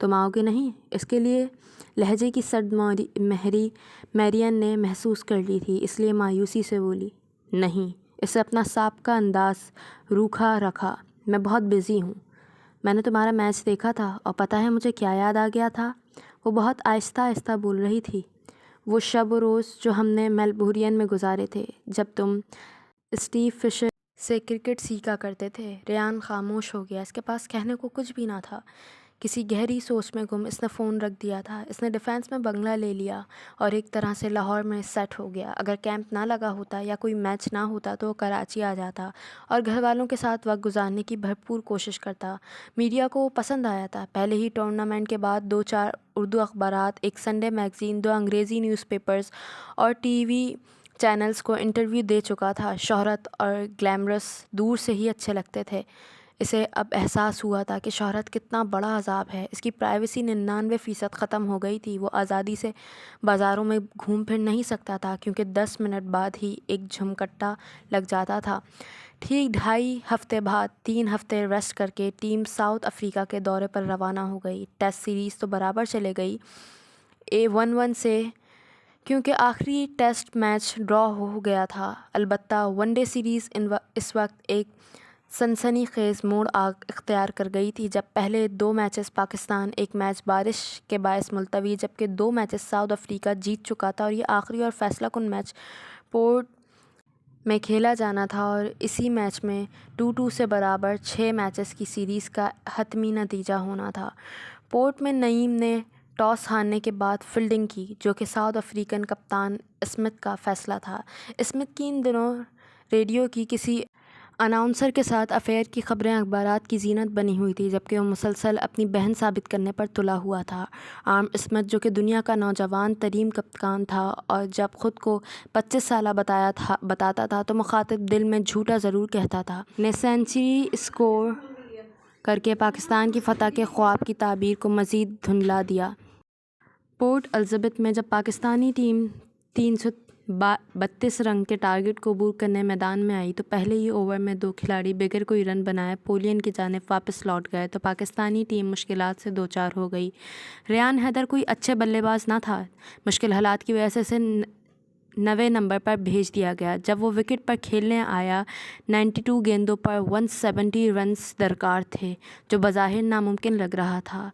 تم آؤ گے نہیں؟ اس کے لیے لہجے کی سرد مہری میرین نے محسوس کر لی تھی، اس لیے مایوسی سے بولی، نہیں۔ اسے اپنا سابقہ انداز روکھا رکھا، میں بہت بزی ہوں۔ میں نے تمہارا میچ دیکھا تھا اور پتہ ہے مجھے کیا یاد آ گیا تھا؟ وہ بہت آہستہ آہستہ بول رہی تھی۔ وہ شب و روز جو ہم نے میلبورن میں گزارے تھے جب تم اسٹیو فشر سے کرکٹ سیکھا کرتے تھے۔ ریان خاموش ہو گیا، اس کے پاس کہنے کو کچھ بھی نہ تھا۔ کسی گہری سوچ میں گم اس نے فون رکھ دیا تھا۔ اس نے ڈیفینس میں بنگلہ لے لیا اور ایک طرح سے لاہور میں سیٹ ہو گیا۔ اگر کیمپ نہ لگا ہوتا یا کوئی میچ نہ ہوتا تو وہ کراچی آ جاتا اور گھر والوں کے ساتھ وقت گزارنے کی بھرپور کوشش کرتا۔ میڈیا کو وہ پسند آیا تھا۔ پہلے ہی ٹورنامنٹ کے بعد 2-4 اردو اخبارات، ایک سنڈے میگزین، 2 انگریزی نیوز پیپرز اور ٹی وی چینلز کو انٹرویو دے چکا تھا۔ شہرت اور گلیمرس دور سے ہی اچھے لگتے تھے۔ اسے اب احساس ہوا تھا کہ شہرت کتنا بڑا عذاب ہے۔ اس کی پرائیویسی 99% ختم ہو گئی تھی۔ وہ آزادی سے بازاروں میں گھوم پھر نہیں سکتا تھا کیونکہ 10 منٹ بعد ہی ایک جھمکٹا لگ جاتا تھا۔ ٹھیک 2.5 ہفتے بعد 3 ہفتے ریسٹ کر کے ٹیم ساؤتھ افریقہ کے دورے پر روانہ ہو گئی۔ ٹیسٹ سیریز تو برابر چلے گئی 1-1 سے، کیونکہ آخری ٹیسٹ میچ ڈرا ہو گیا تھا۔ البتہ ون ڈے سیریز اس وقت ایک سنسنی خیز موڑ اختیار کر گئی تھی جب پہلے 2 میچز پاکستان، ایک میچ بارش کے باعث ملتوی، جبکہ 2 میچز ساؤتھ افریقہ جیت چکا تھا اور یہ آخری اور فیصلہ کن میچ پورٹ میں کھیلا جانا تھا اور اسی میچ میں 2-2 سے برابر 6 میچز کی سیریز کا حتمی نتیجہ ہونا تھا۔ پورٹ میں نعیم نے ٹاس ہارنے کے بعد فیلڈنگ کی، جو کہ ساؤتھ افریقن کپتان اسمتھ کا فیصلہ تھا۔ اسمتھ کی ان دنوں ریڈیو کی کسی اناؤنسر کے ساتھ افیئر کی خبریں اخبارات کی زینت بنی ہوئی تھی، جبکہ وہ مسلسل اپنی بہن ثابت کرنے پر تلا ہوا تھا۔ آرم اسمتھ، جو کہ دنیا کا نوجوان ترین کپتان تھا اور جب خود کو 25 سالہ بتاتا تھا تو مخاطب دل میں جھوٹا ضرور کہتا تھا، نے سنچری اسکور کر کے پاکستان کی فتح کے خواب کی تعبیر کو مزید دھندلا دیا۔ پورٹ الزبتھ میں جب پاکستانی ٹیم 332 رن کے ٹارگٹ کو عبور کرنے میدان میں آئی تو پہلے ہی اوور میں 2 کھلاڑی بغیر کوئی رن بنائے پولین کی جانب واپس لوٹ گئے تو پاکستانی ٹیم مشکلات سے دوچار ہو گئی۔ ریان حیدر کوئی اچھے بلے باز نہ تھا، مشکل حالات کی وجہ سے اسے 9ویں نمبر پر بھیج دیا گیا۔ جب وہ وکٹ پر کھیلنے آیا 92 گیندوں پر 170 رنز درکار تھے، جو بظاہر ناممکن لگ رہا تھا۔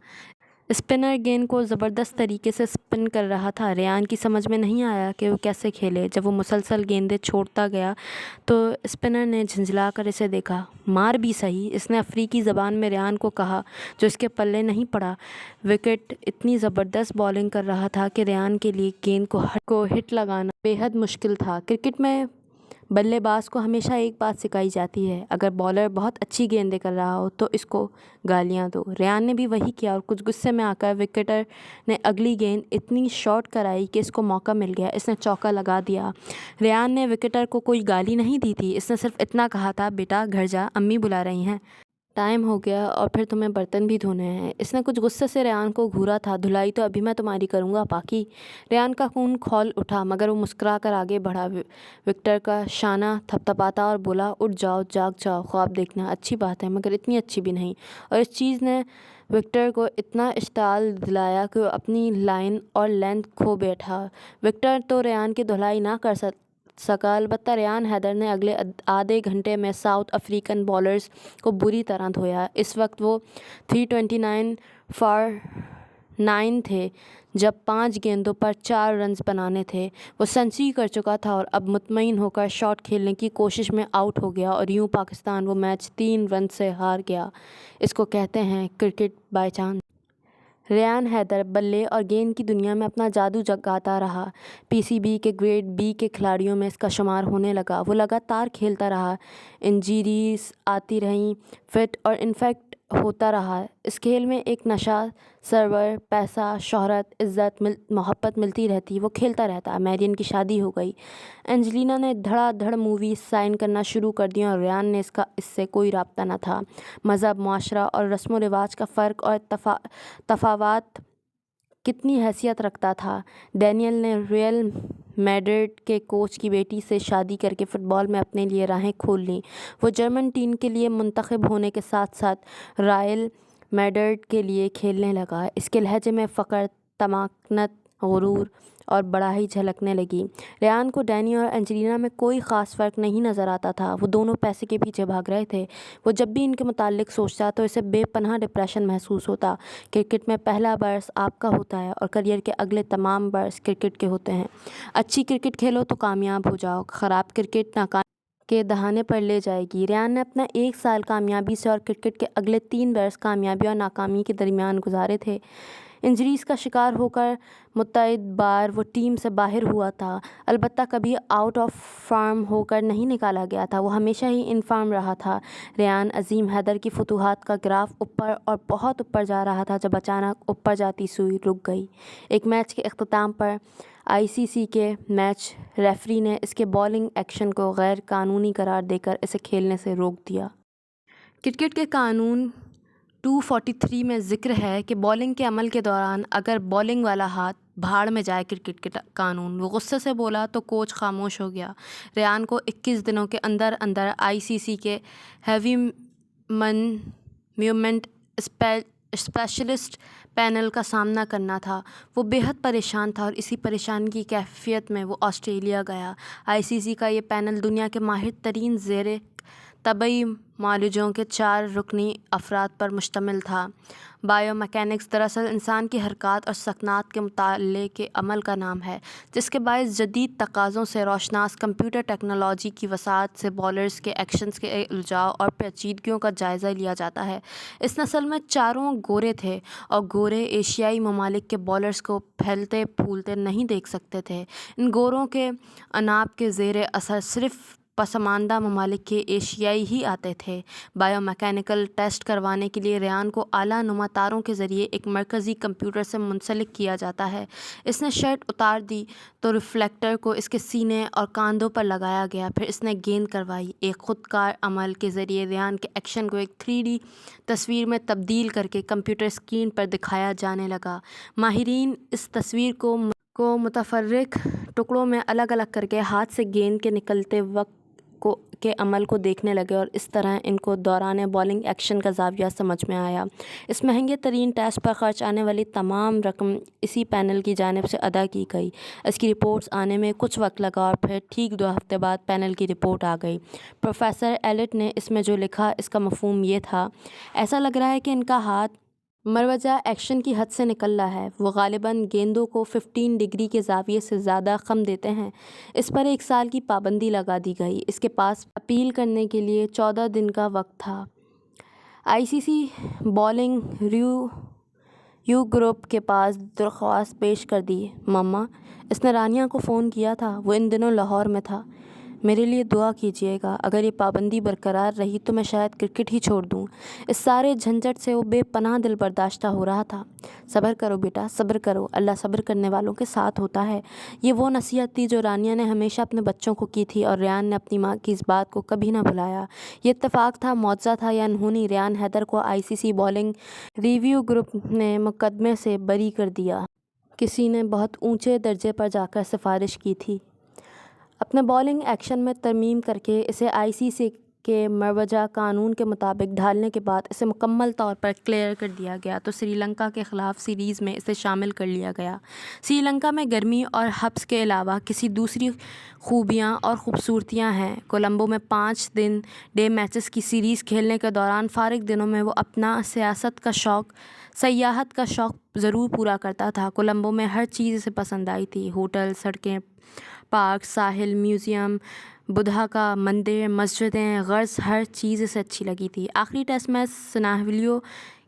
اسپنر گیند کو زبردست طریقے سے اسپن کر رہا تھا۔ ریان کی سمجھ میں نہیں آیا کہ وہ کیسے کھیلے۔ جب وہ مسلسل گیندیں چھوڑتا گیا تو اسپنر نے جھنجھلا کر اسے دیکھا، مار بھی صحیح، اس نے افریقی زبان میں ریان کو کہا، جو اس کے پلے نہیں پڑا۔ وکٹ اتنی زبردست بالنگ کر رہا تھا کہ ریان کے لیے گیند کو ہٹ لگانا بے حد مشکل تھا۔ کرکٹ میں بلے باز کو ہمیشہ ایک بات سکھائی جاتی ہے، اگر بالر بہت اچھی گیندیں کر رہا ہو تو اس کو گالیاں دو۔ ریان نے بھی وہی کیا اور کچھ غصے میں آ کر وکٹر نے اگلی گیند اتنی شارٹ کرائی کہ اس کو موقع مل گیا، اس نے چوکا لگا دیا۔ ریان نے وکٹر کو کوئی گالی نہیں دی تھی، اس نے صرف اتنا کہا تھا، بیٹا گھر جا، امی بلا رہی ہیں، ٹائم ہو گیا اور پھر تمہیں برتن بھی دھونے ہیں۔ اس نے کچھ غصے سے ریان کو گھورا تھا، دھلائی تو ابھی میں تمہاری کروں گا پاکی۔ ریان کا خون کھول اٹھا مگر وہ مسکرا کر آگے بڑھا، وکٹر کا شانہ تھپتھپاتا اور بولا، اٹھ جاؤ، جاگ جاؤ، خواب دیکھنا اچھی بات ہے مگر اتنی اچھی بھی نہیں۔ اور اس چیز نے وکٹر کو اتنا اشتعال دلایا کہ وہ اپنی لائن اور لینتھ کھو بیٹھا۔ وکٹر تو ریان کی دھلائی نہ کر سکا، البتہ ریان حیدر نے اگلے آدھے گھنٹے میں ساؤتھ افریقن بالرز کو بری طرح دھویا۔ اس وقت وہ 329 فار 9 تھے، جب 5 گیندوں پر 4 رنز بنانے تھے۔ وہ سنچری کر چکا تھا اور اب مطمئن ہو کر شاٹ کھیلنے کی کوشش میں آؤٹ ہو گیا اور یوں پاکستان وہ میچ 3 رنز سے ہار گیا۔ اس کو کہتے ہیں cricket by chance. Rayan Haider بلے اور گیند کی دنیا میں اپنا جادو جگاتا رہا۔ پی سی بی کے گریڈ بی کے کھلاڑیوں میں اس کا شمار ہونے لگا۔ وہ لگاتار کھیلتا رہا، انجریز آتی رہیں، فٹ اور انفیکٹ ہوتا رہا۔ اس کھیل میں ایک نشہ سرور، پیسہ، شہرت، عزت، محبت ملتی رہتی۔ وہ کھیلتا رہتا۔ میرین کی شادی ہو گئی، اینجلینا نے دھڑا دھڑ موویز سائن کرنا شروع کر دیں اور ریان نے اس سے کوئی رابطہ نہ تھا۔ مذہب، معاشرہ اور رسم و رواج کا فرق اور تفاوت کتنی حیثیت رکھتا تھا۔ ڈینیل نے ریئل میڈرڈ کے کوچ کی بیٹی سے شادی کر کے فٹ بال میں اپنے لیے راہیں کھول لیں۔ وہ جرمن ٹیم کے لیے منتخب ہونے کے ساتھ ساتھ رائل میڈرڈ کے لیے کھیلنے لگا۔ اس کے لہجے میں فخر، تمکنت، غرور اور بڑائی جھلکنے لگی۔ ریان کو ڈینی اور اینجلینا میں کوئی خاص فرق نہیں نظر آتا تھا۔ وہ دونوں پیسے کے پیچھے بھاگ رہے تھے۔ وہ جب بھی ان کے متعلق سوچتا تو اسے بے پناہ ڈپریشن محسوس ہوتا۔ کرکٹ میں پہلا برس آپ کا ہوتا ہے اور کیریئر کے اگلے تمام برس کرکٹ کے ہوتے ہیں۔ اچھی کرکٹ کھیلو تو کامیاب ہو جاؤ، خراب کرکٹ ناکامی کے دہانے پر لے جائے گی۔ ریان نے اپنا 1 سال کامیابی سے اور کرکٹ کے اگلے 3 برس کامیابی اور ناکامی کے درمیان گزارے تھے۔ انجریز کا شکار ہو کر متعدد بار وہ ٹیم سے باہر ہوا تھا، البتہ کبھی آؤٹ آف فارم ہو کر نہیں نکالا گیا تھا۔ وہ ہمیشہ ہی ان فارم رہا تھا۔ ریان عظیم حیدر کی فتوحات کا گراف اوپر اور بہت اوپر جا رہا تھا جب اچانک اوپر جاتی سوئی رک گئی۔ ایک میچ کے اختتام پر ICC کے میچ ریفری نے اس کے بالنگ ایکشن کو غیر قانونی قرار دے کر اسے کھیلنے سے روک دیا۔ کرکٹ کے قانون 243 میں ذکر ہے کہ بالنگ کے عمل کے دوران اگر بالنگ والا ہاتھ بھاڑ میں جائے، کرکٹ کے قانون۔ وہ غصے سے بولا تو کوچ خاموش ہو گیا۔ ریان کو 21 دنوں کے اندر ICC کے ہیوی موومنٹ اسپیشلسٹ پینل کا سامنا کرنا تھا۔ وہ بے حد پریشان تھا اور اسی پریشانی کی کیفیت میں وہ آسٹریلیا گیا۔ ICC کا یہ پینل دنیا کے ماہر ترین زیر طبی معالجوں کے 4 رکنی افراد پر مشتمل تھا۔ بائیو میکینکس دراصل انسان کی حرکات اور سکنات کے مطالعے کے عمل کا نام ہے، جس کے باعث جدید تقاضوں سے روشناس کمپیوٹر ٹیکنالوجی کی وسعت سے بالرز کے ایکشنز کے الجھاؤ اور پیچیدگیوں کا جائزہ لیا جاتا ہے۔ اس نسل میں چاروں گورے تھے اور گورے ایشیائی ممالک کے بالرز کو پھیلتے پھولتے نہیں دیکھ سکتے تھے۔ ان گوروں کے عناب کے زیر اثر صرف پسماندہ ممالک کے ایشیائی ہی آتے تھے۔ بائیو میکینیکل ٹیسٹ کروانے کے لیے ریان کو اعلیٰ نما تاروں کے ذریعے ایک مرکزی کمپیوٹر سے منسلک کیا جاتا ہے۔ اس نے شرٹ اتار دی تو ریفلیکٹر کو اس کے سینے اور کاندھوں پر لگایا گیا، پھر اس نے گیند کروائی۔ ایک خودکار عمل کے ذریعے ریان کے ایکشن کو ایک 3D تصویر میں تبدیل کر کے کمپیوٹر اسکرین پر دکھایا جانے لگا۔ ماہرین اس تصویر کو متفرق ٹکڑوں میں الگ الگ کر کے ہاتھ سے گیند کے نکلتے وقت کے عمل کو دیکھنے لگے اور اس طرح ان کو دوران بالنگ ایکشن کا زاویہ سمجھ میں آیا۔ اس مہنگے ترین ٹیسٹ پر خرچ آنے والی تمام رقم اسی پینل کی جانب سے ادا کی گئی۔ اس کی رپورٹس آنے میں کچھ وقت لگا اور پھر ٹھیک 2 ہفتے بعد پینل کی رپورٹ آ گئی۔ پروفیسر ایلٹ نے اس میں جو لکھا، اس کا مفہوم یہ تھا: ایسا لگ رہا ہے کہ ان کا ہاتھ مروجہ ایکشن کی حد سے نکل رہا ہے۔ وہ غالباً گیندوں کو 15 ڈگری کے زاویے سے زیادہ خم دیتے ہیں۔ اس پر 1 سال کی پابندی لگا دی گئی۔ اس کے پاس اپیل کرنے کے لیے 14 دن کا وقت تھا۔ ICC بالنگ ریویو گروپ کے پاس درخواست پیش کر دی: مما، اس نے رانیا کو فون کیا تھا، وہ ان دنوں لاہور میں تھا۔ میرے لیے دعا کیجیے گا۔ اگر یہ پابندی برقرار رہی تو میں شاید کرکٹ ہی چھوڑ دوں۔ اس سارے جھنجھٹ سے وہ بے پناہ دل برداشتہ ہو رہا تھا۔ صبر کرو بیٹا، صبر کرو، اللہ صبر کرنے والوں کے ساتھ ہوتا ہے۔ یہ وہ نصیحت تھی جو رانیا نے ہمیشہ اپنے بچوں کو کی تھی اور ریان نے اپنی ماں کی اس بات کو کبھی نہ بھلایا۔ یہ اتفاق تھا، معجزہ تھا یا انہونی، ریان حیدر کو ICC بالنگ ریویو گروپ نے مقدمے سے بری کر دیا۔ کسی نے بہت اونچے درجے پر جا کر سفارش کی تھی۔ اپنے بالنگ ایکشن میں ترمیم کر کے اسے ICC کے مروجہ قانون کے مطابق ڈھالنے کے بعد اسے مکمل طور پر کلیئر کر دیا گیا تو سری لنکا کے خلاف سیریز میں اسے شامل کر لیا گیا۔ سری لنکا میں گرمی اور حبس کے علاوہ کسی دوسری خوبیاں اور خوبصورتیاں ہیں۔ کولمبو میں 5 دن ڈے میچز کی سیریز کھیلنے کے دوران فارغ دنوں میں وہ اپنا سیاحت کا شوق ضرور پورا کرتا تھا۔ کولمبو میں ہر چیز اسے پسند آئی تھی: ہوٹل، سڑکیں، پارک، ساحل، میوزیم، بدھا کا مندر، مسجدیں، غرض ہر چیز اسے اچھی لگی تھی۔ آخری ٹیسٹ میچ سنہالیو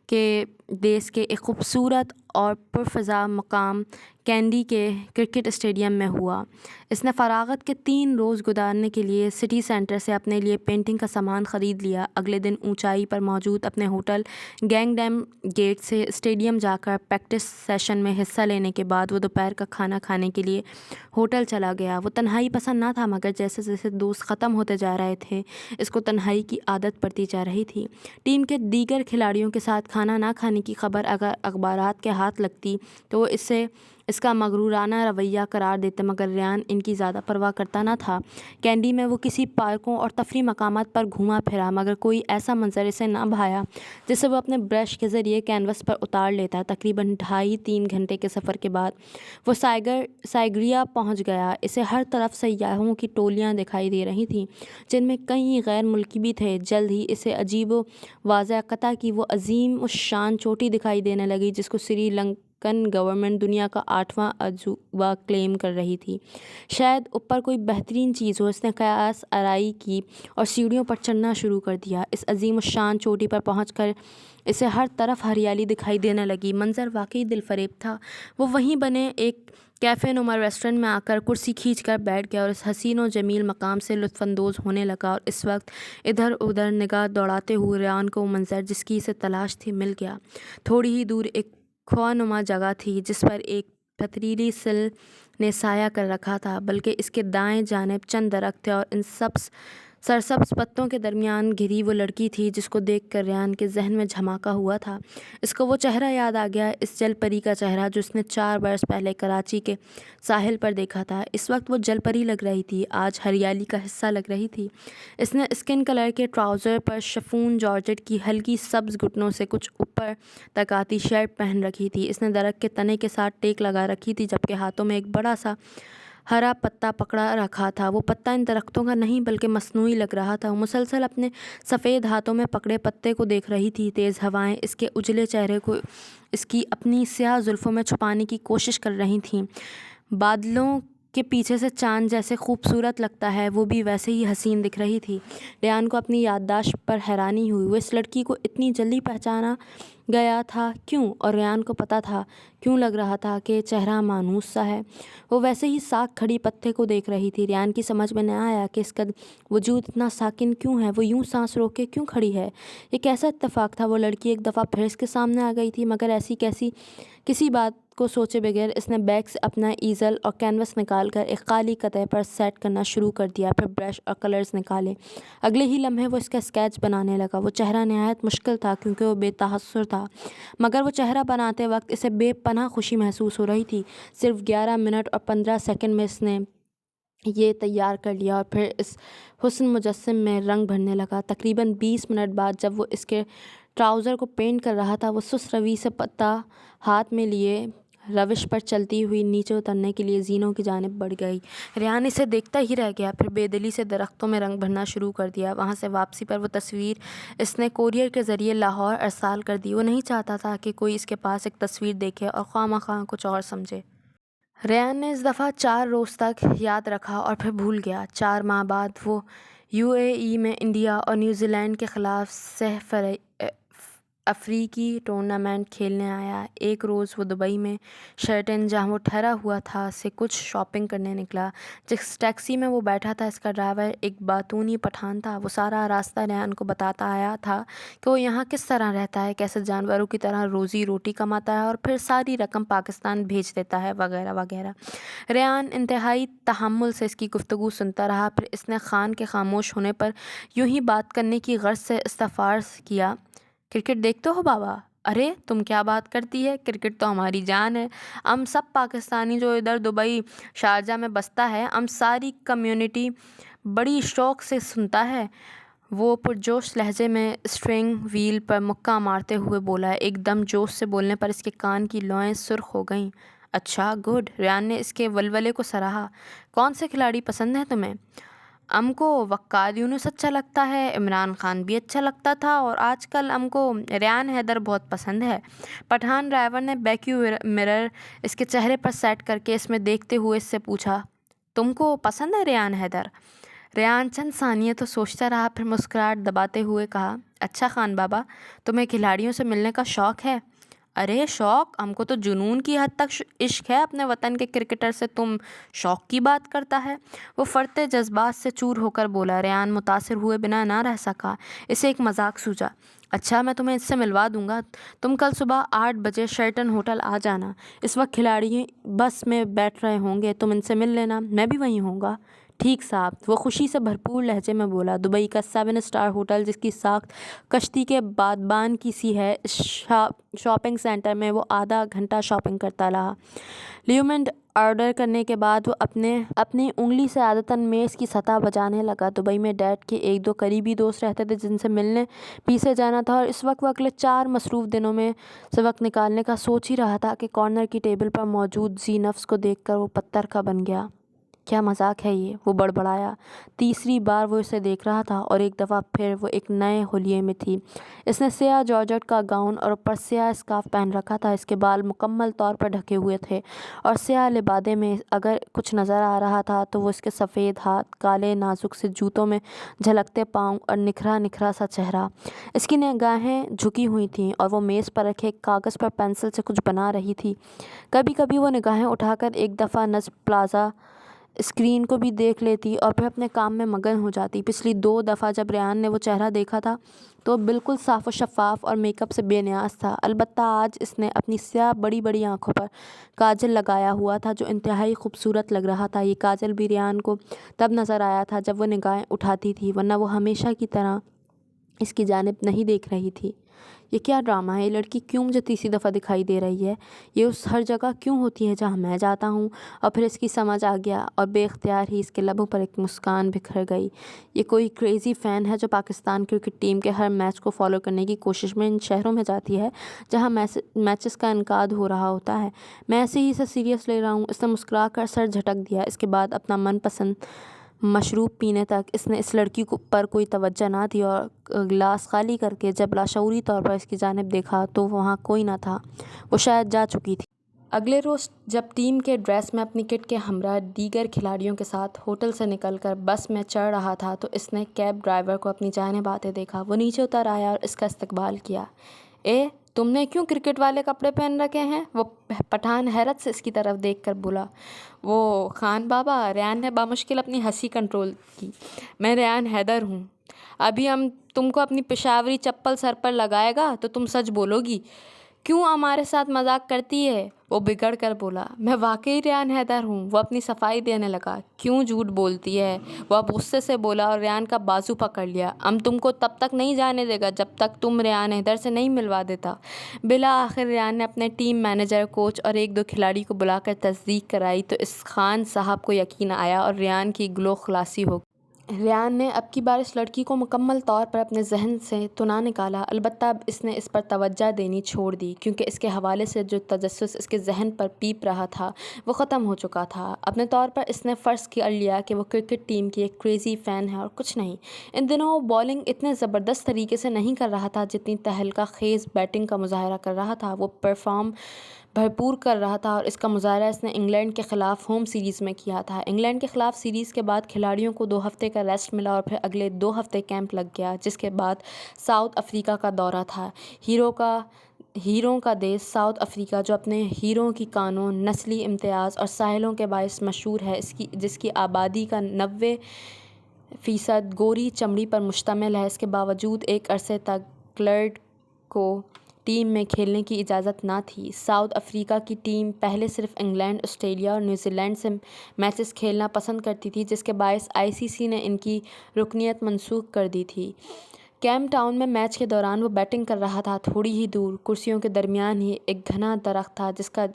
کے دیس کے ایک خوبصورت اور پرفضا مقام کینڈی کے کرکٹ اسٹیڈیم میں ہوا۔ اس نے فراغت کے 3 روز گزارنے کے لیے سٹی سینٹر سے اپنے لیے پینٹنگ کا سامان خرید لیا۔ اگلے دن اونچائی پر موجود اپنے ہوٹل گینگڈیم گیٹ سے اسٹیڈیم جا کر پریکٹس سیشن میں حصہ لینے کے بعد وہ دوپہر کا کھانا کھانے کے لیے ہوٹل چلا گیا۔ وہ تنہائی پسند نہ تھا، مگر جیسے جیسے دوست ختم ہوتے جا رہے تھے اس کو تنہائی کی عادت پڑتی جا رہی تھی۔ ٹیم کے دیگر کھلاڑیوں کے ساتھ کھانا نہ کھانے کی خبر اگر اخبارات کے ہاتھ لگتی تو وہ اسے اس کا مغرورانہ رویہ قرار دیتے، مگر ریان ان کی زیادہ پرواہ کرتا نہ تھا۔ کینڈی میں وہ کسی پارکوں اور تفریح مقامات پر گھوما پھرا، مگر کوئی ایسا منظر اسے نہ بھایا جسے وہ اپنے برش کے ذریعے کینوس پر اتار لیتا۔ تقریباً 2.5-3 گھنٹے کے سفر کے بعد وہ سائگریا پہنچ گیا۔ اسے ہر طرف سیاحوں کی ٹولیاں دکھائی دے رہی تھیں، جن میں کئی غیر ملکی بھی تھے۔ جلد ہی اسے عجیب و واضح قطع کی وہ عظیم الشان چوٹی دکھائی دینے لگی جس کو سری لنکن گورنمنٹ دنیا کا 8واں عجوبہ کلیم کر رہی تھی۔ شاید اوپر کوئی بہترین چیز ہو۔ اس نے قیاس آرائی کی اور سیڑھیوں پر چڑھنا شروع کر دیا۔ اس عظیم الشان چوٹی پر پہنچ کر اسے ہر طرف ہریالی دکھائی دینے لگی۔ منظر واقعی دل فریب تھا۔ وہ وہیں بنے ایک کیفے نما ریسٹورنٹ میں آ کر کرسی کھینچ کر بیٹھ گیا اور اس حسین و جمیل مقام سے لطف اندوز ہونے لگا، اور اس وقت ادھر ادھر نگاہ دوڑاتے ہوئے ریان کو وہ منظر جس کی اسے تلاش تھی مل گیا۔ تھوڑی ہی دور ایک خواہ جگہ تھی جس پر ایک پتھریلی سل نے سایہ کر رکھا تھا، بلکہ اس کے دائیں جانب چند درخت تھے اور ان سرسبز پتوں کے درمیان گھری وہ لڑکی تھی جس کو دیکھ کر ریان کے ذہن میں جھماکا ہوا تھا۔ اس کو وہ چہرہ یاد آ گیا، اس جل پری کا چہرہ جو اس نے 4 برس پہلے کراچی کے ساحل پر دیکھا تھا۔ اس وقت وہ جل پری لگ رہی تھی، آج ہریالی کا حصہ لگ رہی تھی۔ اس نے اسکن کلر کے ٹراؤزر پر شفون جارجٹ کی ہلکی سبز گھٹنوں سے کچھ اوپر تک آتی شرٹ پہن رکھی تھی۔ اس نے درخت کے تنے کے ساتھ ٹیک لگا رکھی تھی، جبکہ ہاتھوں میں ایک بڑا سا ہرا پتا پکڑا رکھا تھا۔ وہ پتا ان درختوں کا نہیں بلکہ مصنوعی لگ رہا تھا۔ وہ مسلسل اپنے سفید ہاتھوں میں پکڑے پتے کو دیکھ رہی تھی۔ تیز ہوائیں اس کے اجلے چہرے کو اس کی اپنی سیاہ زلفوں میں چھپانے کی کوشش کر رہی تھیں۔ بادلوں کے پیچھے سے چاند جیسے خوبصورت لگتا ہے، وہ بھی ویسے ہی حسین دکھ رہی تھی۔ ریان کو اپنی یادداشت پر حیرانی ہوئی۔ وہ اس لڑکی کو اتنی جلدی پہچانا گیا تھا کیوں؟ اور ریان کو پتہ تھا کیوں لگ رہا تھا کہ چہرہ مانوس سا ہے۔ وہ ویسے ہی ساکھ کھڑی پتے کو دیکھ رہی تھی۔ ریان کی سمجھ میں نہ آیا کہ اس کا وجود اتنا ساکن کیوں ہے، وہ یوں سانس روک کے کیوں کھڑی ہے۔ یہ کیسا اتفاق تھا؟ وہ لڑکی ایک دفعہ پھر اس کے سامنے آ گئی تھی، مگر ایسی کسی بات کو سوچے بغیر اس نے بیگ سے اپنا ایزل اور کینوس نکال کر ایک خالی قطعے پر سیٹ کرنا شروع کر دیا، پھر برش اور کلرز نکالے۔ اگلے ہی لمحے وہ اس کا اسکیچ بنانے لگا۔ وہ چہرہ نہایت مشکل تھا کیونکہ وہ بے تحسر تھا، مگر وہ چہرہ بناتے وقت اسے بے پناہ خوشی محسوس ہو رہی تھی۔ صرف 11 منٹ اور 15 سیکنڈ میں اس نے یہ تیار کر لیا اور پھر اس حسن مجسم میں رنگ بھرنے لگا۔ تقریباً 20 منٹ بعد جب وہ اس کے ٹراؤزر کو پینٹ کر رہا تھا، وہ سست روی سے پتا ہاتھ میں لیے روش پر چلتی ہوئی نیچے اترنے کے لیے زینوں کی جانب بڑھ گئی۔ ریان اسے دیکھتا ہی رہ گیا، پھر بے دلی سے درختوں میں رنگ بھرنا شروع کر دیا۔ وہاں سے واپسی پر وہ تصویر اس نے کوریئر کے ذریعے لاہور ارسال کر دی۔ وہ نہیں چاہتا تھا کہ کوئی اس کے پاس ایک تصویر دیکھے اور خواہ مخواہ کچھ اور سمجھے۔ ریان نے اس دفعہ 4 روز تک یاد رکھا اور پھر بھول گیا۔ 4 ماہ بعد وہ UAE میں انڈیا اور نیوزی لینڈ کے خلاف سہ افریقی ٹورنامنٹ کھیلنے آیا۔ ایک روز وہ دبئی میں شیرٹن جہاں وہ ٹھہرا ہوا تھا سے کچھ شاپنگ کرنے نکلا۔ جس ٹیکسی میں وہ بیٹھا تھا اس کا ڈرائیور ایک باتونی پٹھان تھا۔ وہ سارا راستہ ریان کو بتاتا آیا تھا کہ وہ یہاں کس طرح رہتا ہے، کیسے جانوروں کی طرح روزی روٹی کماتا ہے اور پھر ساری رقم پاکستان بھیج دیتا ہے وغیرہ وغیرہ۔ ریان انتہائی تحمل سے اس کی گفتگو سنتا رہا، پھر اس نے خان کے خاموش ہونے پر یوں ہی بات کرنے کی غرض سے استفسار کیا، کرکٹ دیکھتے ہو بابا؟ ارے تم کیا بات کرتی ہے، کرکٹ تو ہماری جان ہے۔ ہم سب پاکستانی جو ادھر دبئی شارجہ میں بستا ہے، ہم ساری کمیونٹی بڑی شوق سے سنتا ہے۔ وہ پرجوش لہجے میں اسٹیئرنگ وہیل پر مکہ مارتے ہوئے بولا۔ ایک دم جوش سے بولنے پر اس کے کان کی لوئیں سرخ ہو گئیں۔ اچھا گڈ، ریان نے اس کے ولولے کو سراہا۔ کون سے کھلاڑی پسند ہیں تمہیں؟ ہم کو وقار یونس اچھا لگتا ہے، عمران خان بھی اچھا لگتا تھا، اور آج کل ہم کو ریان حیدر بہت پسند ہے۔ پٹھان ڈرائیور نے بیکیو مرر اس کے چہرے پر سیٹ کر کے اس میں دیکھتے ہوئے اس سے پوچھا، تم کو پسند ہے ریان حیدر؟ ریان چند ثانیے تو سوچتا رہا، پھر مسکراہٹ دباتے ہوئے کہا، اچھا خان بابا، تمہیں کھلاڑیوں سے ملنے کا شوق ہے؟ ارے شوق، ہم کو تو جنون کی حد تک عشق ہے اپنے وطن کے کرکٹر سے، تم شوق کی بات کرتا ہے؟ وہ فرتے جذبات سے چور ہو کر بولا۔ ریان متاثر ہوئے بنا نہ رہ سکا، اسے ایک مذاق سوجا۔ اچھا میں تمہیں اس سے ملوا دوں گا، تم کل صبح 8 بجے شیرٹن ہوٹل آ جانا، اس وقت کھلاڑی بس میں بیٹھ رہے ہوں گے، تم ان سے مل لینا، میں بھی وہیں ہوں گا۔ ٹھیک صاحب، وہ خوشی سے بھرپور لہجے میں بولا۔ دبئی کا 7 اسٹار ہوٹل جس کی ساخت کشتی کے بادبان کی سی ہے، اس شاپنگ سینٹر میں وہ آدھا گھنٹہ شاپنگ کرتا رہا۔ لیمونیڈ آرڈر کرنے کے بعد وہ اپنی انگلی سے عادتاً میز کی سطح بجانے لگا۔ دبئی میں ڈیڈ کے 1-2 قریبی دوست رہتے تھے جن سے ملنے پیسے جانا تھا، اور اس وقت وہ اگلے 4 مصروف دنوں میں سے وقت نکالنے کا سوچ ہی رہا تھا کہ کارنر کی ٹیبل پر موجود ذی نفس کو دیکھ کر وہ پتھر کا بن گیا۔ کیا مذاق ہے یہ، وہ بڑبڑایا۔ تیسری بار وہ اسے دیکھ رہا تھا اور ایک دفعہ پھر وہ ایک نئے حلیے میں تھی۔ اس نے سیاہ جارجٹ کا گاؤن اور اوپر سیاہ اسکارف پہن رکھا تھا، اس کے بال مکمل طور پر ڈھکے ہوئے تھے اور سیاہ لبادے میں اگر کچھ نظر آ رہا تھا تو وہ اس کے سفید ہاتھ، کالے نازک سے جوتوں میں جھلکتے پاؤں اور نکھرا سا چہرہ۔ اس کی نگاہیں جھکی ہوئی تھیں اور وہ میز پر رکھے کاغذ پر پینسل سے کچھ بنا رہی تھی۔ کبھی کبھی وہ نگاہیں اٹھا کر ایک دفعہ نصب پلازا اسکرین کو بھی دیکھ لیتی اور پھر اپنے کام میں مگن ہو جاتی۔ پچھلی 2 دفعہ جب ریان نے وہ چہرہ دیکھا تھا تو وہ بالکل صاف و شفاف اور میک اپ سے بے نیاز تھا، البتہ آج اس نے اپنی سیاہ بڑی بڑی آنکھوں پر کاجل لگایا ہوا تھا جو انتہائی خوبصورت لگ رہا تھا۔ یہ کاجل بھی ریان کو تب نظر آیا تھا جب وہ نگاہیں اٹھاتی تھی، ورنہ وہ ہمیشہ کی طرح اس کی جانب نہیں دیکھ رہی تھی۔ یہ کیا ڈرامہ ہے؟ یہ لڑکی کیوں مجھے تیسری دفعہ دکھائی دے رہی ہے؟ یہ اس ہر جگہ کیوں ہوتی ہے جہاں میں جاتا ہوں؟ اور پھر اس کی سمجھ آ گیا اور بے اختیار ہی اس کے لبوں پر ایک مسکان بکھر گئی۔ یہ کوئی کریزی فین ہے جو پاکستان کرکٹ ٹیم کے ہر میچ کو فالو کرنے کی کوشش میں ان شہروں میں جاتی ہے جہاں میچز کا انعقاد ہو رہا ہوتا ہے۔ میں ایسے ہی اسے سیریس لے رہا ہوں۔ اس نے مسکرا کر سر جھٹک دیا۔ اس کے بعد اپنا من پسند مشروب پینے تک اس نے اس لڑکی پر کوئی توجہ نہ دی اور گلاس خالی کر کے جب لاشعوری طور پر اس کی جانب دیکھا تو وہاں کوئی نہ تھا، وہ شاید جا چکی تھی۔ اگلے روز جب ٹیم کے ڈریس میں اپنی کٹ کے ہمراہ دیگر کھلاڑیوں کے ساتھ ہوٹل سے نکل کر بس میں چڑھ رہا تھا تو اس نے کیب ڈرائیور کو اپنی جانب آتے دیکھا۔ وہ نیچے اتر آیا اور اس کا استقبال کیا۔ تم نے کیوں کرکٹ والے کپڑے پہن رکھے ہیں؟ وہ پٹھان حیرت سے اس کی طرف دیکھ کر بولا۔ وہ خان بابا، ریان نے بامشکل اپنی ہنسی کنٹرول کی، میں ریان حیدر ہوں۔ ابھی ہم تم کو اپنی پشاوری چپل سر پر لگائے گا تو تم سچ بولو گی۔ کیوں ہمارے ساتھ مذاق کرتی ہے؟ وہ بگڑ کر بولا۔ میں واقعی ریان حیدر ہوں۔ وہ اپنی صفائی دینے لگا۔ کیوں جھوٹ بولتی ہے؟ وہ اب غصے سے بولا اور ریان کا بازو پکڑ لیا۔ ہم تم کو تب تک نہیں جانے دے گا جب تک تم ریان حیدر سے نہیں ملوا دیتا۔ بالآخر ریان نے اپنے ٹیم مینیجر، کوچ اور 1-2 کھلاڑی کو بلا کر تصدیق کرائی تو اس خان صاحب کو یقین آیا اور ریان کی گلو خلاصی ہو گئی۔ ریان نے اب کی بار اس لڑکی کو مکمل طور پر اپنے ذہن سے تو نہ نکالا، البتہ اب اس نے اس پر توجہ دینی چھوڑ دی کیونکہ اس کے حوالے سے جو تجسس اس کے ذہن پر پیپ رہا تھا وہ ختم ہو چکا تھا۔ اپنے طور پر اس نے فرض کر لیا کہ وہ کرکٹ ٹیم کی ایک کریزی فین ہے اور کچھ نہیں۔ ان دنوں وہ بالنگ اتنے زبردست طریقے سے نہیں کر رہا تھا جتنی تہلکہ خیز بیٹنگ کا مظاہرہ کر رہا تھا۔ وہ پرفارم بھرپور کر رہا تھا اور اس کا مظاہرہ اس نے انگلینڈ کے خلاف ہوم سیریز میں کیا تھا۔ انگلینڈ کے خلاف سیریز کے بعد کھلاڑیوں کو 2 ہفتے کا ریسٹ ملا اور پھر اگلے 2 ہفتے کیمپ لگ گیا، جس کے بعد ساؤتھ افریقہ کا دورہ تھا۔ ہیروں کا دیس ساؤتھ افریقہ جو اپنے ہیروں کی قانون، نسلی امتیاز اور ساحلوں کے باعث مشہور ہے، جس کی آبادی کا 90% گوری چمڑی پر مشتمل ہے، اس کے باوجود ایک عرصے تک کلرڈ کو ٹیم میں کھیلنے کی اجازت نہ تھی۔ ساؤتھ افریقہ کی ٹیم پہلے صرف انگلینڈ، آسٹریلیا اور نیوزی لینڈ سے میچز کھیلنا پسند کرتی تھی، جس کے باعث ICC نے ان کی رکنیت منسوخ کر دی تھی۔ کیپ ٹاؤن میں میچ کے دوران وہ بیٹنگ کر رہا تھا۔ تھوڑی ہی دور کرسیوں کے درمیان ہی ایک گھنا درخت تھا جس کا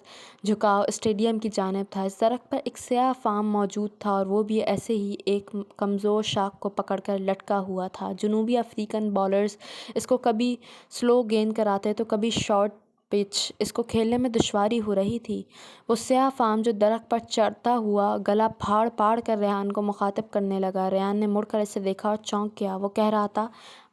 جھکاؤ اسٹیڈیم کی جانب تھا۔ اس درخت پر ایک سیاہ فام موجود تھا اور وہ بھی ایسے ہی ایک کمزور شاخ کو پکڑ کر لٹکا ہوا تھا۔ جنوبی افریقن بالرز اس کو کبھی سلو گیند کراتے تو کبھی شارٹ پچ، اس کو کھیلنے میں دشواری ہو رہی تھی۔ وہ سیاہ فام جو درخت پر چڑھتا ہوا گلا پھاڑ پھاڑ کر ریان کو مخاطب کرنے لگا۔ ریان نے مڑ کر اسے دیکھا اور چونک گیا۔ وہ کہہ رہا تھا،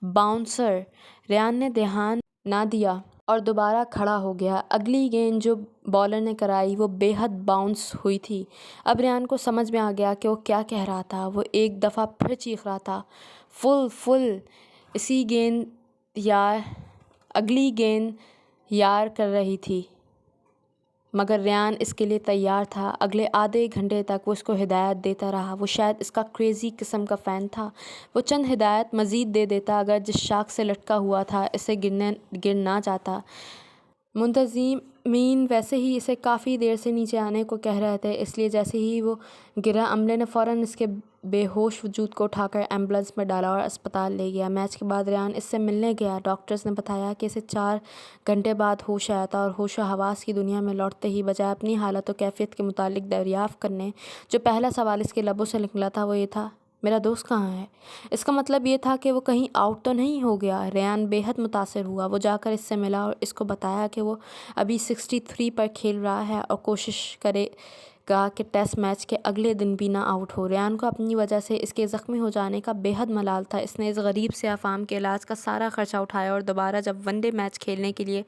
باؤنسر۔ ریان نے دھیان نہ دیا اور دوبارہ کھڑا ہو گیا۔ اگلی گیند جو بالر نے کرائی وہ بے حد باؤنس ہوئی تھی۔ اب ریان کو سمجھ میں آ گیا کہ وہ کیا کہہ رہا تھا۔ وہ ایک دفعہ پھر چیخ رہا تھا، فل فل۔ اگلی گیند یار کر رہی تھی مگر ریان اس کے لیے تیار تھا۔ اگلے آدھے گھنٹے تک وہ اس کو ہدایت دیتا رہا۔ وہ شاید اس کا کریزی قسم کا فین تھا۔ وہ چند ہدایت مزید دے دیتا اگر جس شاخ سے لٹکا ہوا تھا اسے گر نہ جاتا۔ منتظم مین ویسے ہی اسے کافی دیر سے نیچے آنے کو کہہ رہے تھے، اس لیے جیسے ہی وہ گرا عملے نے فوراً اس کے بے ہوش وجود کو اٹھا کر ایمبولینس میں ڈالا اور اسپتال لے گیا۔ میچ کے بعد ریان اس سے ملنے گیا۔ ڈاکٹرز نے بتایا کہ اسے 4 گھنٹے بعد ہوش آیا تھا اور ہوش و حواس کی دنیا میں لوٹتے ہی بجائے اپنی حالت و کیفیت کے متعلق دریافت کرنے جو پہلا سوال اس کے لبوں سے نکلا تھا وہ یہ تھا، میرا دوست کہاں ہے؟ اس کا مطلب یہ تھا کہ وہ کہیں آؤٹ تو نہیں ہو گیا۔ ریان بے حد متاثر ہوا۔ وہ جا کر اس سے ملا اور اس کو بتایا کہ وہ ابھی 63 پر کھیل رہا ہے اور کوشش کرے گا کہ ٹیسٹ میچ کے اگلے دن بھی نہ آؤٹ ہو۔ ریان کو اپنی وجہ سے اس کے زخمی ہو جانے کا بے حد ملال تھا۔ اس نے اس غریب سیاہ فام کے علاج کا سارا خرچہ اٹھایا اور دوبارہ جب ون ڈے میچ کھیلنے کے لیے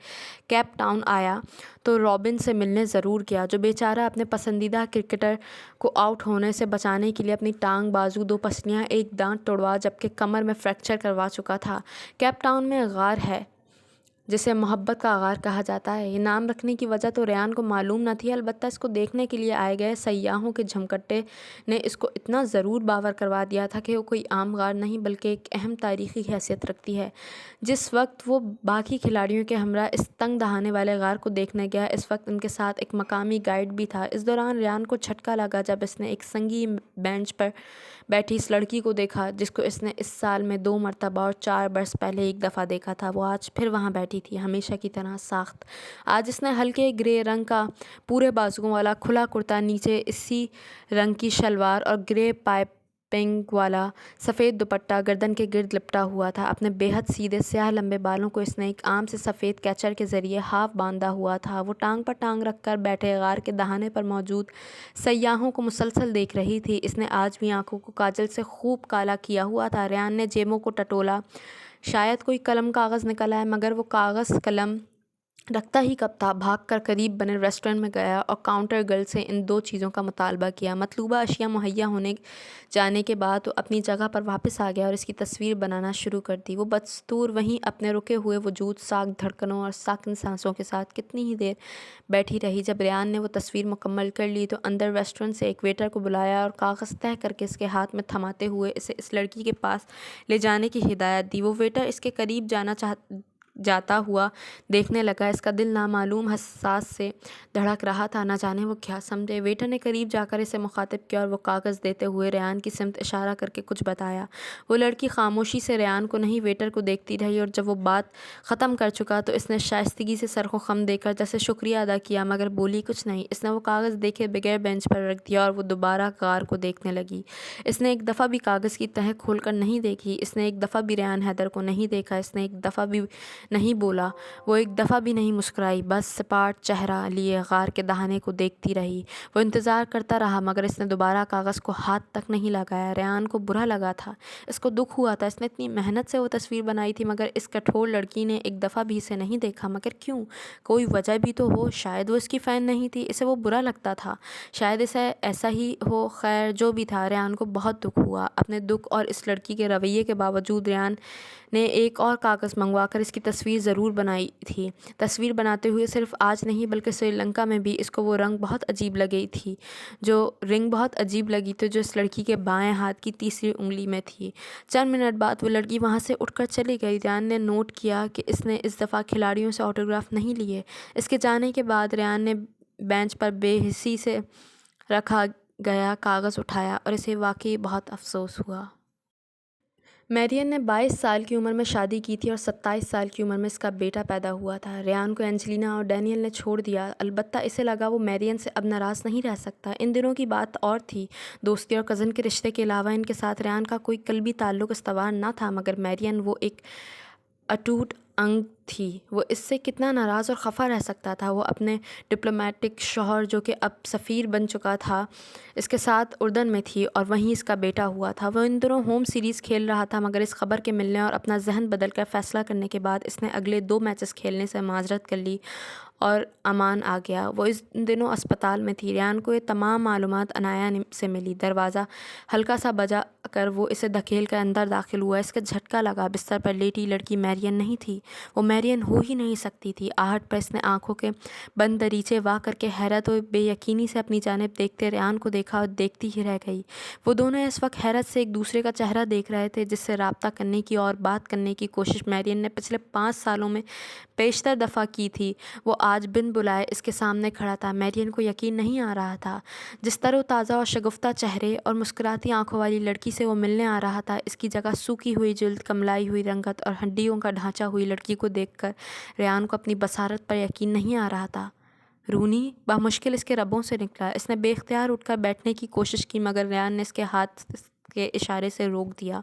کیپ ٹاؤن آیا تو رابن سے ملنے ضرور گیا، جو بیچارہ اپنے پسندیدہ کرکٹر کو آؤٹ ہونے سے بچانے کے لیے اپنی ٹانگ، بازو، 2 پسلیاں، 1 دانت توڑوا جبکہ کمر میں فریکچر کروا چکا تھا۔ کیپ ٹاؤن میں غار ہے جسے محبت کا غار کہا جاتا ہے۔ یہ نام رکھنے کی وجہ تو ریان کو معلوم نہ تھی، البتہ اس کو دیکھنے کے لیے آئے گئے سیاحوں کے جھمکٹے نے اس کو اتنا ضرور باور کروا دیا تھا کہ وہ کوئی عام غار نہیں بلکہ ایک اہم تاریخی حیثیت رکھتی ہے۔ جس وقت وہ باقی کھلاڑیوں کے ہمراہ اس تنگ دہانے والے غار کو دیکھنے گیا، اس وقت ان کے ساتھ ایک مقامی گائیڈ بھی تھا۔ اس دوران ریان کو جھٹکا لگا جب اس نے ایک سنگی بینچ پر بیٹھی اس لڑکی کو دیکھا جس کو اس نے اس سال میں 2 مرتبہ اور 4 برس پہلے ایک دفعہ دیکھا تھا۔ وہ آج پھر وہاں بیٹھی تھی، ہمیشہ کی طرح ساخت۔ آج اس نے ہلکے گرے رنگ کا پورے بازوؤں والا کھلا کرتا، نیچے اسی رنگ کی شلوار اور گرے پائپنگ والا سفید دوپٹہ گردن کے گرد لپٹا ہوا تھا۔ اپنے بے حد سیدھے سیاہ لمبے بالوں کو اس نے ایک عام سے سفید کیچر کے ذریعے ہاف باندھا ہوا تھا۔ وہ ٹانگ پر ٹانگ رکھ کر بیٹھے غار کے دہانے پر موجود سیاحوں کو مسلسل دیکھ رہی تھی۔ اس نے آج بھی آنکھوں کو کاجل سے خوب کالا کیا ہوا تھا۔ ریان نے جیبوں کو ٹٹولا، شاید کوئی قلم کاغذ نکل آئے، مگر وہ کاغذ قلم رکھتا ہی کب تھا۔ بھاگ کر قریب بنے ریسٹورنٹ میں گیا اور کاؤنٹر گرل سے ان 2 چیزوں کا مطالبہ کیا۔ مطلوبہ اشیاء مہیا ہونے جانے کے بعد وہ اپنی جگہ پر واپس آ گیا اور اس کی تصویر بنانا شروع کر دی۔ وہ بدستور وہیں اپنے رکے ہوئے وجود، ساکت دھڑکنوں اور ساکن سانسوں کے ساتھ کتنی ہی دیر بیٹھی رہی۔ جب ریان نے وہ تصویر مکمل کر لی تو اندر ریسٹورنٹ سے ایک ویٹر کو بلایا اور کاغذ طے کر کے اس کے ہاتھ میں تھماتے ہوئے اسے اس لڑکی کے پاس لے جانے کی ہدایت دی۔ وہ ویٹر اس کے قریب جاتا ہوا دیکھنے لگا۔ اس کا دل نامعلوم حساس سے دھڑک رہا تھا، نہ جانے وہ کیا سمجھے۔ ویٹر نے قریب جا کر اسے مخاطب کیا اور وہ کاغذ دیتے ہوئے ریان کی سمت اشارہ کر کے کچھ بتایا۔ وہ لڑکی خاموشی سے ریان کو نہیں ویٹر کو دیکھتی رہی اور جب وہ بات ختم کر چکا تو اس نے شائستگی سے سر کو خم دے کر جیسے شکریہ ادا کیا مگر بولی کچھ نہیں۔ اس نے وہ کاغذ دیکھے بغیر بینچ پر رکھ دیا اور وہ دوبارہ غار کو دیکھنے لگی۔ اس نے ایک دفعہ بھی کاغذ کی تہہ کھول کر نہیں دیکھی، اس نے ایک دفعہ بھی ریان حیدر کو نہیں دیکھا، اس نے ایک دفعہ بھی نہیں بولا، وہ ایک دفعہ بھی نہیں مسکرائی، بس سپاٹ چہرہ لیے غار کے دہانے کو دیکھتی رہی۔ وہ انتظار کرتا رہا مگر اس نے دوبارہ کاغذ کو ہاتھ تک نہیں لگایا۔ ریان کو برا لگا تھا، اس کو دکھ ہوا تھا۔ اس نے اتنی محنت سے وہ تصویر بنائی تھی مگر اس کٹھور لڑکی نے ایک دفعہ بھی اسے نہیں دیکھا، مگر کیوں؟ کوئی وجہ بھی تو ہو، شاید وہ اس کی فین نہیں تھی، اسے وہ برا لگتا تھا، شاید اسے ایسا ہی ہو۔ خیر جو بھی تھا، ریان کو بہت دکھ ہوا۔ اپنے دکھ اور اس لڑکی کے رویے کے باوجود ریان نے ایک اور کاغذ منگوا کر اس کی تصویر ضرور بنائی تھی۔ تصویر بناتے ہوئے صرف آج نہیں بلکہ سری لنکا میں بھی اس کو وہ رنگ بہت عجیب لگی تھی، جو اس لڑکی کے بائیں ہاتھ کی تیسری انگلی میں تھی۔ چند منٹ بعد وہ لڑکی وہاں سے اٹھ کر چلی گئی۔ ریان نے نوٹ کیا کہ اس نے اس دفعہ کھلاڑیوں سے آٹوگراف نہیں لیے۔ اس کے جانے کے بعد ریان نے بینچ پر بے حسی سے رکھا گیا کاغذ اٹھایا اور اسے واقعی بہت افسوس ہوا۔ میرین نے 22 سال کی عمر میں شادی کی تھی اور 27 سال کی عمر میں اس کا بیٹا پیدا ہوا تھا۔ ریان کو اینجلینا اور ڈینیل نے چھوڑ دیا، البتہ اسے لگا وہ میرین سے اب ناراض نہیں رہ سکتا۔ ان دنوں کی بات اور تھی، دوستی اور کزن کے رشتے کے علاوہ ان کے ساتھ ریان کا کوئی قلبی تعلق استوار نہ تھا، مگر میرین وہ ایک اٹوٹ انگ تھی، وہ اس سے کتنا ناراض اور خفا رہ سکتا تھا۔ وہ اپنے ڈپلومیٹک شوہر جو کہ اب سفیر بن چکا تھا اس کے ساتھ اردن میں تھی اور وہیں اس کا بیٹا ہوا تھا۔ وہ ان دنوں ہوم سیریز کھیل رہا تھا مگر اس خبر کے ملنے اور اپنا ذہن بدل کر فیصلہ کرنے کے بعد اس نے اگلے 2 میچز کھیلنے سے معذرت کر لی اور امان آ گیا۔ وہ اس دنوں اسپتال میں تھی۔ ریان کو یہ تمام معلومات عنایا سے ملی۔ دروازہ ہلکا سا بجا کر وہ اسے دھکیل کر اندر داخل ہوا۔ اس کا جھٹکا لگا، بستر پر لیٹی لڑکی میرین نہیں تھی، وہ میرین ہو ہی نہیں سکتی تھی۔ آہٹ پر اس نے آنکھوں کے بند دریچے واہ کر کے حیرت و بے یقینی سے اپنی جانب دیکھتے ریان کو دیکھا اور دیکھتی ہی رہ گئی۔ وہ دونوں اس وقت حیرت سے ایک دوسرے کا چہرہ دیکھ رہے تھے، جس سے رابطہ کرنے کی اور بات کرنے کی کوشش میرین نے پچھلے 5 سالوں میں بیشتر دفعہ کی تھی۔ وہ آج بن بلائے اس کے سامنے کھڑا تھا۔ میرین کو یقین نہیں آ رہا تھا، جس طرح تازہ اور شگفتہ چہرے اور مسکراتی آنکھوں والی لڑکی سے وہ ملنے آ رہا تھا، اس کی جگہ سوکھی ہوئی جلد، کملائی ہوئی رنگت اور ہڈیوں کا ڈھانچہ ہوئی لڑکی کو دیکھ کر ریان کو اپنی بصارت پر یقین نہیں آ رہا تھا۔ رونی بامشکل اس کے ربوں سے نکلا۔ اس نے بے اختیار اٹھ کر بیٹھنے کی کوشش کی، مگر ریان نے اس کے ہاتھ کے اشارے سے روک دیا۔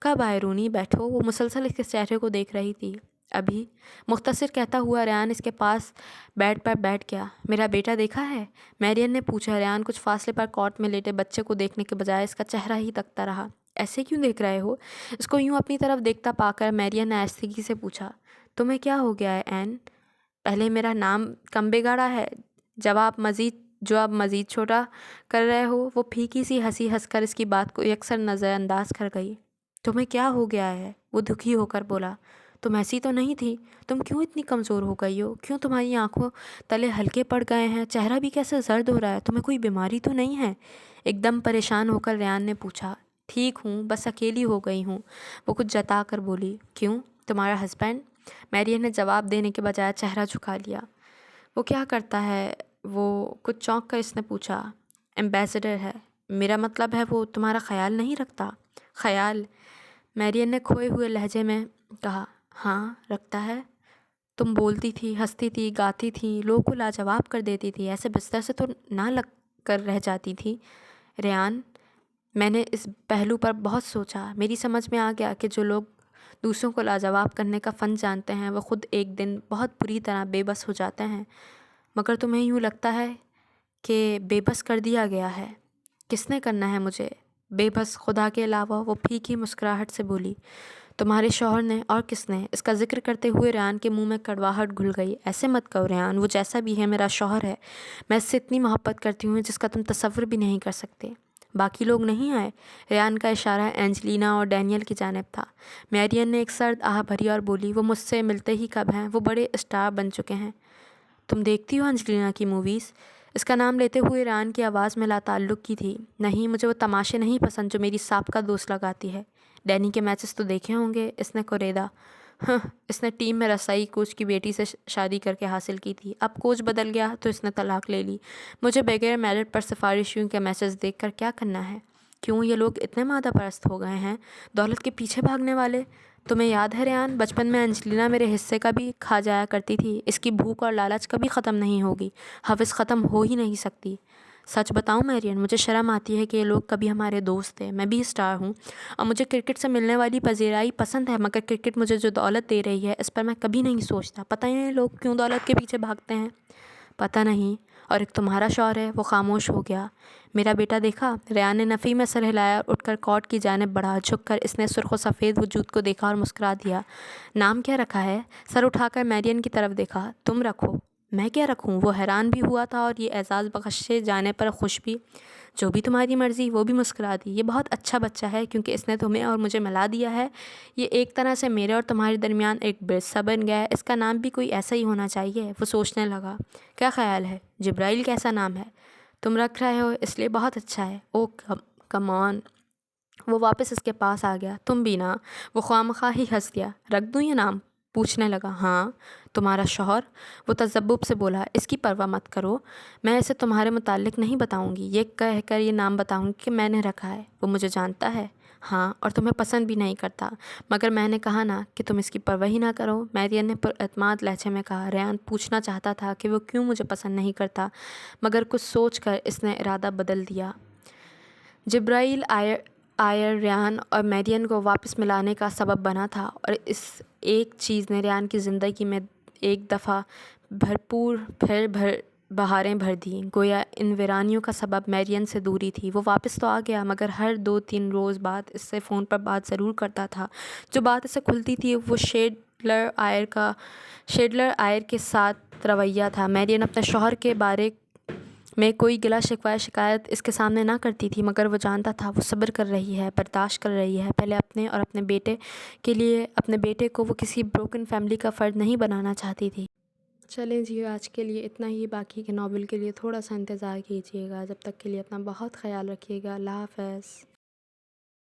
کب آئے رونی؟ بیٹھو۔ وہ مسلسل اس کے چہرے کو دیکھ رہی تھی۔ ابھی، مختصر کہتا ہوا ریان اس کے پاس بیڈ پر بیٹھ گیا۔ میرا بیٹا دیکھا ہے؟ میرین نے پوچھا۔ ریان کچھ فاصلے پر کاٹ میں لیٹے بچے کو دیکھنے کے بجائے اس کا چہرہ ہی تکتا رہا۔ ایسے کیوں دیکھ رہے ہو؟ اس کو یوں اپنی طرف دیکھتا پا کر میرین نے آہستگی سے پوچھا۔ تمہیں کیا ہو گیا ہے این؟ پہلے میرا نام کم بگاڑا ہے؟ جو آپ مزید چھوٹا کر رہے ہو؟ وہ پھیکی سی ہنسی ہنس کر اس کی بات کو یکسر نظر انداز کر گئی۔ تمہیں کیا ہو گیا ہے؟ وہ دکھی ہو کر بولا۔ تم ایسی تو نہیں تھی، تم کیوں اتنی کمزور ہو گئی ہو؟ کیوں تمہاری آنکھوں تلے ہلکے پڑ گئے ہیں؟ چہرہ بھی کیسے زرد ہو رہا ہے؟ تمہیں کوئی بیماری تو نہیں ہے؟ ایک دم پریشان ہو کر ریان نے پوچھا۔ ٹھیک ہوں، بس اکیلی ہو گئی ہوں، وہ کچھ جتا کر بولی۔ کیوں؟ تمہارا ہسبینڈ؟ میرین نے جواب دینے کے بجائے چہرہ جھکا لیا۔ وہ کیا کرتا ہے؟ وہ کچھ چونک کر اس نے پوچھا۔ ایمبیسڈر ہے۔ میرا مطلب ہے وہ تمہارا خیال نہیں رکھتا؟ خیال؟ میرین نے کھوئے ہوئے لہجے میں کہا۔ ہاں، رکھتا ہے۔ تم بولتی تھی، ہنستی تھی، گاتی تھی، لوگوں کو لاجواب کر دیتی تھی، ایسے بستر سے تو نہ لگ کر رہ جاتی تھی۔ ریان، میں نے اس پہلو پر بہت سوچا۔ میری سمجھ میں آ گیا کہ جو لوگ دوسروں کو لاجواب کرنے کا فن جانتے ہیں، وہ خود ایک دن بہت بری طرح بے بس ہو جاتے ہیں۔ مگر تمہیں یوں لگتا ہے کہ بے بس کر دیا گیا ہے؟ کس نے کرنا ہے مجھے بے بس خدا کے علاوہ؟ وہ پھیکی مسکراہٹ سے بولی۔ تمہارے شوہر نے، اور کس نے؟ اس کا ذکر کرتے ہوئے ریان کے منہ میں کڑواہٹ گھل گئی۔ ایسے مت کہو ریان، وہ جیسا بھی ہے میرا شوہر ہے۔ میں اس سے اتنی محبت کرتی ہوں جس کا تم تصور بھی نہیں کر سکتے۔ باقی لوگ نہیں آئے؟ ریان کا اشارہ اینجلینا اور ڈینیل کی جانب تھا۔ میرین نے ایک سرد آہ بھری اور بولی۔ وہ مجھ سے ملتے ہی کب ہیں؟ وہ بڑے اسٹار بن چکے ہیں۔ تم دیکھتی ہو اینجلینا کی موویز؟ اس کا نام لیتے ہوئے ریان کی آواز میں لا تعلق کی تھی۔ نہیں، مجھے وہ تماشے نہیں پسند جو میری سابقہ دوست لگاتی ہے۔ ڈینی کے میچز تو دیکھے ہوں گے؟ اس نے کوریدا۔ ہاں، اس نے ٹیم میں رسائی کوچ کی بیٹی سے شادی کر کے حاصل کی تھی۔ اب کوچ بدل گیا تو اس نے طلاق لے لی۔ مجھے بغیر میرٹ پر سفارشیوں کے میچز دیکھ کر کیا کرنا ہے؟ کیوں یہ لوگ اتنے مادہ پرست ہو گئے ہیں؟ دولت کے پیچھے بھاگنے والے۔ تمہیں یاد ہے ریان، بچپن میں انجلینا میرے حصے کا بھی کھا جایا کرتی تھی۔ اس کی بھوک اور لالچ کبھی ختم نہیں ہوگی، حوث ختم ہو ہی نہیں سکتی۔ سچ بتاؤں میرین، مجھے شرم آتی ہے کہ یہ لوگ کبھی ہمارے دوست تھے۔ میں بھی اسٹار ہوں اور مجھے کرکٹ سے ملنے والی پذیرائی پسند ہے، مگر کرکٹ مجھے جو دولت دے رہی ہے اس پر میں کبھی نہیں سوچتا۔ پتہ ہی نہیں لوگ کیوں دولت کے پیچھے بھاگتے ہیں۔ پتہ نہیں۔ اور ایک تمہارا شوہر ہے۔ وہ خاموش ہو گیا۔ میرا بیٹا دیکھا؟ ریان نے نفی میں سر ہلایا اور اٹھ کر کاٹ کی جانب بڑھا۔ جھک کر اس نے سرخ و سفید وجود کو دیکھا اور مسکرا دیا۔ نام کیا رکھا ہے؟ سر اٹھا کر میرین کی طرف دیکھا۔ تم رکھو۔ میں کیا رکھوں؟ وہ حیران بھی ہوا تھا اور یہ اعزاز بخشے جانے پر خوش بھی۔ جو بھی تمہاری مرضی۔ وہ بھی مسکرا دی۔ یہ بہت اچھا بچہ ہے کیونکہ اس نے تمہیں اور مجھے ملا دیا ہے۔ یہ ایک طرح سے میرے اور تمہارے درمیان ایک برج سا بن گیا ہے۔ اس کا نام بھی کوئی ایسا ہی ہونا چاہیے۔ وہ سوچنے لگا۔ کیا خیال ہے؟ جبرائیل کیسا نام ہے؟ تم رکھ رہے ہو اس لیے بہت اچھا ہے۔ او کم آن۔ وہ واپس اس کے پاس آ گیا۔ تم بھی نا؟ وہ خواہ ہی ہنس دیا۔ رکھ دوں یہ نام؟ پوچھنے لگا۔ ہاں۔ تمہارا شوہر؟ وہ تذبذب سے بولا۔ اس کی پرواہ مت کرو، میں اسے تمہارے متعلق نہیں بتاؤں گی۔ یہ کہہ کر یہ نام بتاؤں گی کہ میں نے رکھا ہے۔ وہ مجھے جانتا ہے؟ ہاں، اور تمہیں پسند بھی نہیں کرتا، مگر میں نے کہا نا کہ تم اس کی پرواہ ہی نہ کرو، میرین نے پر اعتماد لہجے میں کہا۔ ریان پوچھنا چاہتا تھا کہ وہ کیوں مجھے پسند نہیں کرتا، مگر کچھ سوچ کر اس نے ارادہ بدل دیا۔ جبرائیل آئر ریان اور میرین کو واپس ملانے کا سبب بنا تھا، اور اس ایک چیز نے ریان کی زندگی میں ایک دفعہ بھرپور بہاریں بھر دیں۔ گویا ان ویرانیوں کا سبب میرین سے دوری تھی۔ وہ واپس تو آ گیا، مگر ہر 2-3 روز بعد اس سے فون پر بات ضرور کرتا تھا۔ جو بات اسے کھلتی تھی وہ شیڈلر آئر کے ساتھ رویہ تھا۔ میرین اپنے شوہر کے بارے میں کوئی گلا شکوہ شکایت اس کے سامنے نہ کرتی تھی، مگر وہ جانتا تھا وہ صبر کر رہی ہے، برداشت کر رہی ہے، پہلے اپنے اور اپنے بیٹے کے لیے۔ اپنے بیٹے کو وہ کسی بروکن فیملی کا فرد نہیں بنانا چاہتی تھی۔ چلیں جی، آج کے لیے اتنا ہی۔ باقی کے ناول کے لیے تھوڑا سا انتظار کیجیے گا۔ جب تک کے لیے اپنا بہت خیال رکھیے گا۔ اللہ حافظ۔